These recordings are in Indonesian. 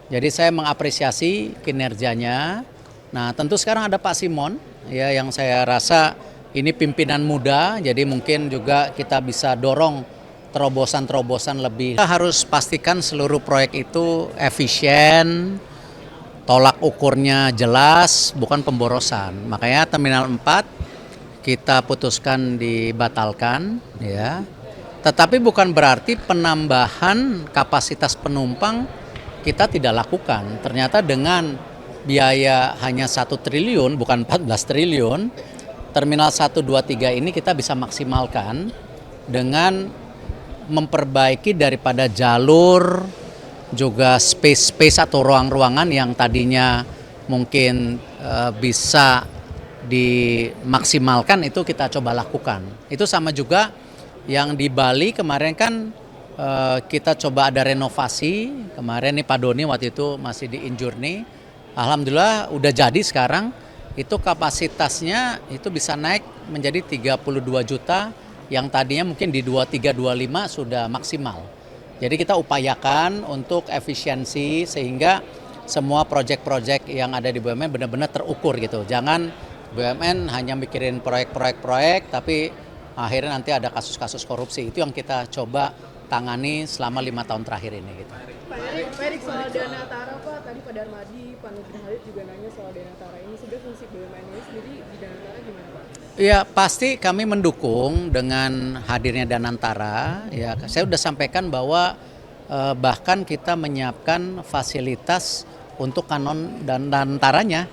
Jadi saya mengapresiasi kinerjanya. Nah, tentu sekarang ada Pak Simon ya yang saya rasa ini pimpinan muda, jadi mungkin juga kita bisa dorong terobosan-terobosan lebih. Kita harus pastikan seluruh proyek itu efisien, tolak ukurnya jelas, bukan pemborosan. Makanya Terminal 4 kita putuskan dibatalkan ya. Tetapi bukan berarti penambahan kapasitas penumpang kita tidak lakukan. Ternyata dengan biaya hanya 1 triliun, bukan 14 triliun, Terminal 1, 2, 3 ini kita bisa maksimalkan dengan memperbaiki daripada jalur, juga space atau ruang-ruangan yang tadinya mungkin bisa dimaksimalkan, itu kita coba lakukan. Itu sama juga yang di Bali kemarin kan kita coba ada renovasi. Kemarin nih Pak Doni waktu itu masih di Injourney. Alhamdulillah udah jadi sekarang. Itu kapasitasnya itu bisa naik menjadi 32 juta yang tadinya mungkin di 23, 25 sudah maksimal. Jadi kita upayakan untuk efisiensi sehingga semua proyek-proyek yang ada di BUMN benar-benar terukur gitu. Jangan BUMN hanya mikirin proyek tapi akhirnya nanti ada kasus-kasus korupsi. Itu yang kita coba tangani selama 5 tahun terakhir ini gitu. Pak Erik soal Dana Tara, Pak, tadi Pak Darmadi, Pak Nurdin Halid juga nanya soal Dana Tara ini. Sebenarnya fungsi BUMN ini sendiri di Dana Tara gimana, Pak? Ya pasti kami mendukung dengan hadirnya Danantara. Ya, saya sudah sampaikan bahwa bahkan kita menyiapkan fasilitas untuk kanon Danantaranya.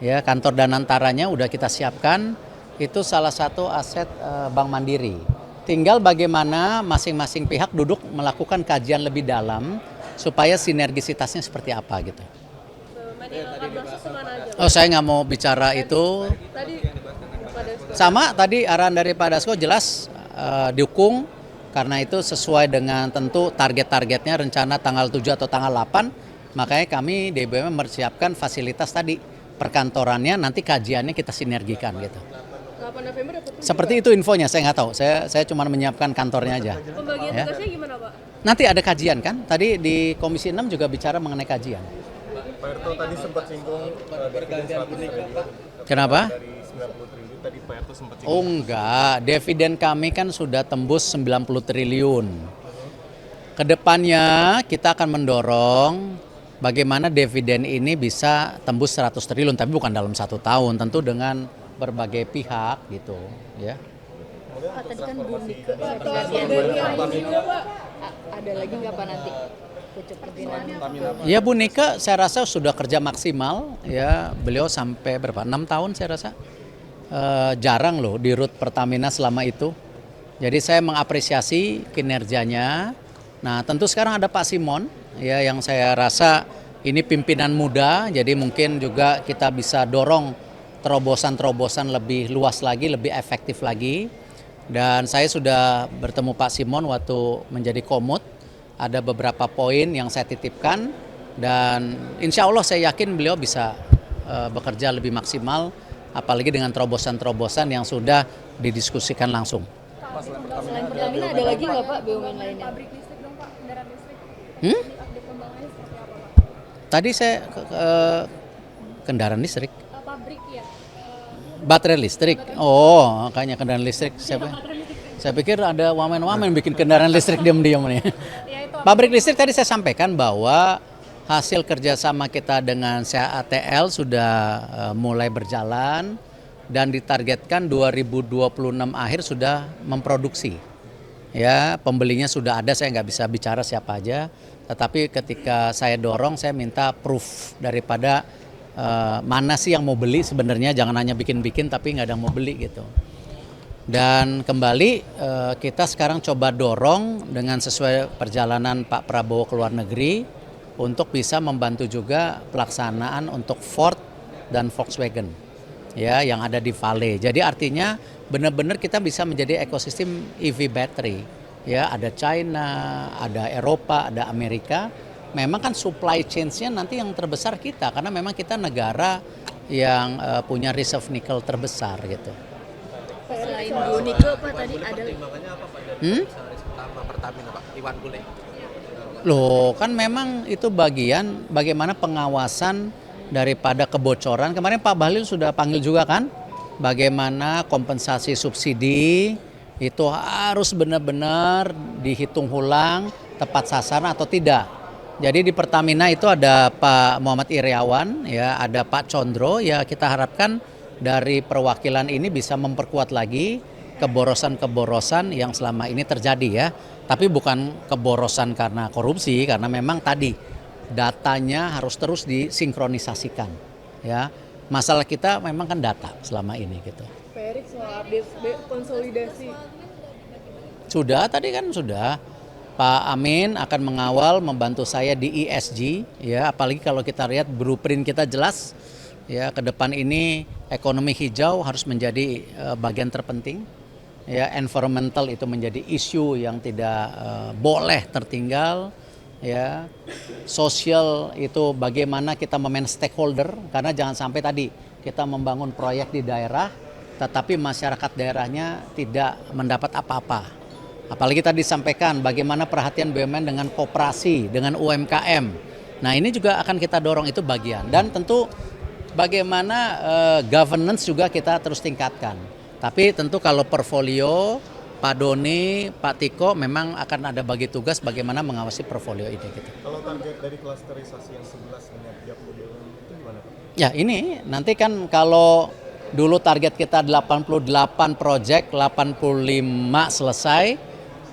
Ya, kantor Danantaranya udah kita siapkan. Itu salah satu aset Bank Mandiri. Tinggal bagaimana masing-masing pihak duduk melakukan kajian lebih dalam supaya sinergisitasnya seperti apa gitu. Oh, saya nggak mau bicara itu. Sama tadi arahan dari Pak Dasko jelas dukung karena itu sesuai dengan tentu target-targetnya rencana tanggal 7 atau tanggal 8. Makanya kami di BUMN mempersiapkan fasilitas tadi perkantorannya, nanti kajiannya kita sinergikan gitu. 8 November dapat Seperti itu infonya, saya nggak tahu. Saya cuma menyiapkan kantornya aja. Pembagian Ya. tugasnya gimana, Pak? Nanti ada kajian kan? Tadi di Komisi 6 juga bicara mengenai kajian. Pak Erto tadi sempat singgung pergantian triliun. Kenapa? Dari 90 triliun tadi Pak Erto sempat singgung. Oh enggak, dividen kami kan sudah tembus 90 triliun. Kedepannya kita akan mendorong bagaimana dividen ini bisa tembus 100 triliun, tapi bukan dalam 1 tahun, tentu dengan berbagai pihak gitu ya. Pak, tadi kan Bunika ada lagi nggak Pak nanti pucuk pimpinan? Ya Bu Nika saya rasa sudah kerja maksimal ya, beliau sampai berapa 6 tahun saya rasa. Jarang loh di rut Pertamina selama itu. Jadi saya mengapresiasi kinerjanya. Nah tentu sekarang ada Pak Simon ya yang saya rasa ini pimpinan muda, jadi mungkin juga kita bisa dorong terobosan-terobosan lebih luas lagi, lebih efektif lagi. Dan saya sudah bertemu Pak Simon waktu menjadi Komut. Ada beberapa poin yang saya titipkan dan insya Allah saya yakin beliau bisa bekerja lebih maksimal, apalagi dengan terobosan-terobosan yang sudah didiskusikan langsung. Selain Pertamina ada lagi nggak Pak BUMN lainnya? Pabrik listrik dong, Pak, kendaraan listrik. Update pengembangannya seperti apa, Pak? Tadi saya kendaraan listrik, Pabrik ya. baterai listrik. Oh, kayaknya kendaraan listrik. Saya pikir ada wamen-wamen bikin kendaraan listrik diam-diam nih. Ya itu. Pabrik listrik tadi saya sampaikan bahwa hasil kerjasama kita dengan CATL sudah mulai berjalan dan ditargetkan 2026 akhir sudah memproduksi. Ya, pembelinya sudah ada, saya nggak bisa bicara siapa aja. Tetapi ketika saya dorong, saya minta proof daripada mana sih yang mau beli sebenarnya, jangan hanya bikin-bikin tapi nggak ada yang mau beli gitu. Dan kembali kita sekarang coba dorong dengan sesuai perjalanan Pak Prabowo ke luar negeri untuk bisa membantu juga pelaksanaan untuk Ford dan Volkswagen ya yang ada di Vale. Jadi artinya benar-benar kita bisa menjadi ekosistem EV battery. Ya, ada China, ada Eropa, ada Amerika. Memang kan supply chain-nya nanti yang terbesar kita karena memang kita negara yang punya reserve nikel terbesar gitu. Selain Bunika Pak tadi ada Pertimbangannya apa Pak dari komisaris utama Pertamina Pak Iwan Bule? Loh, kan memang itu bagian bagaimana pengawasan daripada kebocoran. Kemarin Pak Bahlil sudah panggil juga kan, bagaimana kompensasi subsidi itu harus benar-benar dihitung ulang tepat sasaran atau tidak. Jadi di Pertamina itu ada Pak Muhammad Iriawan, ya, ada Pak Condro, ya kita harapkan dari perwakilan ini bisa memperkuat lagi keborosan-keborosan yang selama ini terjadi ya. Tapi bukan keborosan karena korupsi, karena memang tadi datanya harus terus disinkronisasikan. Ya, masalah kita memang kan data selama ini gitu. Pak Erik soal update konsolidasi. Sudah tadi kan sudah. Pak Amin akan mengawal membantu saya di ESG ya, apalagi kalau kita lihat blueprint kita jelas ya, ke depan ini ekonomi hijau harus menjadi bagian terpenting. Ya, environmental itu menjadi isu yang tidak boleh tertinggal. Ya, sosial itu bagaimana kita memanage stakeholder, karena jangan sampai tadi kita membangun proyek di daerah, tetapi masyarakat daerahnya tidak mendapat apa-apa. Apalagi tadi disampaikan bagaimana perhatian BUMN dengan koperasi, dengan UMKM. Nah ini juga akan kita dorong, itu bagian. Dan tentu bagaimana governance juga kita terus tingkatkan. Tapi tentu kalau portfolio, Pak Doni, Pak Tiko memang akan ada bagi tugas bagaimana mengawasi portfolio ini. Gitu. Kalau target dari klasterisasi yang 11 dengan 30 BUMN itu gimana Pak? Ya ini nanti kan kalau dulu target kita 88 proyek, 85 selesai.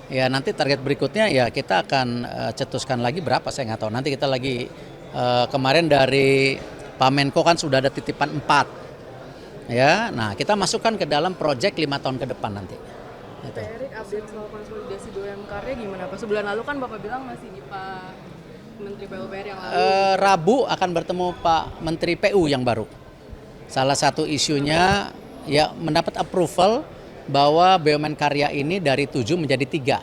Ya nanti target berikutnya ya kita akan cetuskan lagi berapa saya nggak tahu. Nanti kita lagi kemarin dari Pak Menko kan sudah ada titipan 4. Ya, nah kita masukkan ke dalam proyek 5 tahun ke depan nanti. Pak Erik update soal konsolidasi BUMN-nya gimana Pak? Sebulan lalu kan Bapak bilang masih di Pak Menteri PUPR yang lalu. Rabu akan bertemu Pak Menteri PU yang baru. Salah satu isunya ya mendapat approval bahwa BUMN karya ini dari 7 menjadi 3.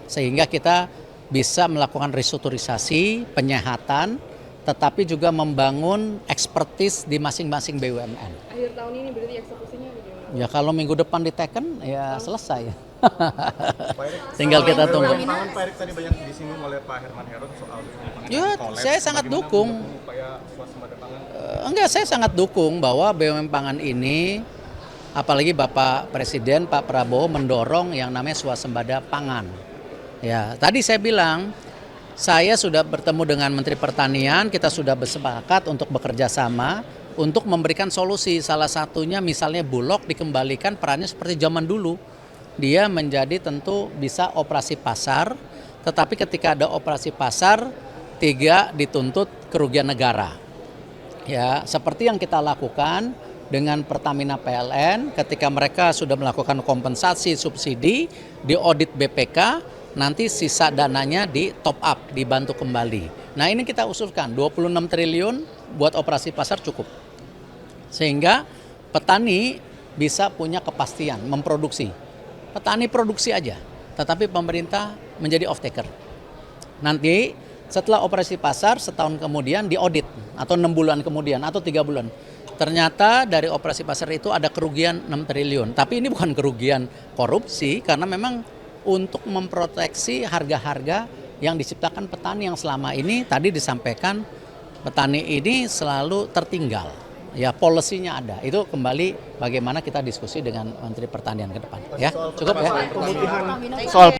Sehingga kita bisa melakukan restrukturisasi, penyehatan, tetapi juga membangun expertise di masing-masing BUMN. Akhir tahun ini berarti eksekusinya bagaimana? Ya kalau minggu depan diteken ya selesai. Pak Erik, Tinggal kita tunggu. BUMN Pak Erik tadi banyak disinggung oleh Pak Herman Heron soal Ya, saya sangat dukung. Upaya swasembada pangan. Enggak, saya sangat dukung bahwa BUMN pangan ini, apalagi Bapak Presiden Pak Prabowo mendorong yang namanya swasembada pangan. Ya, tadi saya bilang saya sudah bertemu dengan Menteri Pertanian, kita sudah bersepakat untuk bekerja sama untuk memberikan solusi. Salah satunya misalnya Bulog dikembalikan perannya seperti zaman dulu. Dia menjadi tentu bisa operasi pasar, tetapi ketika ada operasi pasar, 3 dituntut kerugian negara. Ya, seperti yang kita lakukan dengan Pertamina PLN ketika mereka sudah melakukan kompensasi subsidi di audit BPK, nanti sisa dananya di top up, dibantu kembali. Nah, ini kita usulkan 26 triliun buat operasi pasar cukup. Sehingga petani bisa punya kepastian memproduksi. Petani produksi aja, tetapi pemerintah menjadi off taker. Nanti setelah operasi pasar setahun kemudian diaudit atau 6 bulan kemudian atau 3 bulan. Ternyata dari operasi pasar itu ada kerugian 6 triliun. Tapi ini bukan kerugian korupsi karena memang untuk memproteksi harga-harga yang diciptakan petani yang selama ini tadi disampaikan petani ini selalu tertinggal. Ya policy-nya ada. Itu kembali bagaimana kita diskusi dengan Menteri Pertanian ke depan. Ya, cukup ya. Pemutihan Soal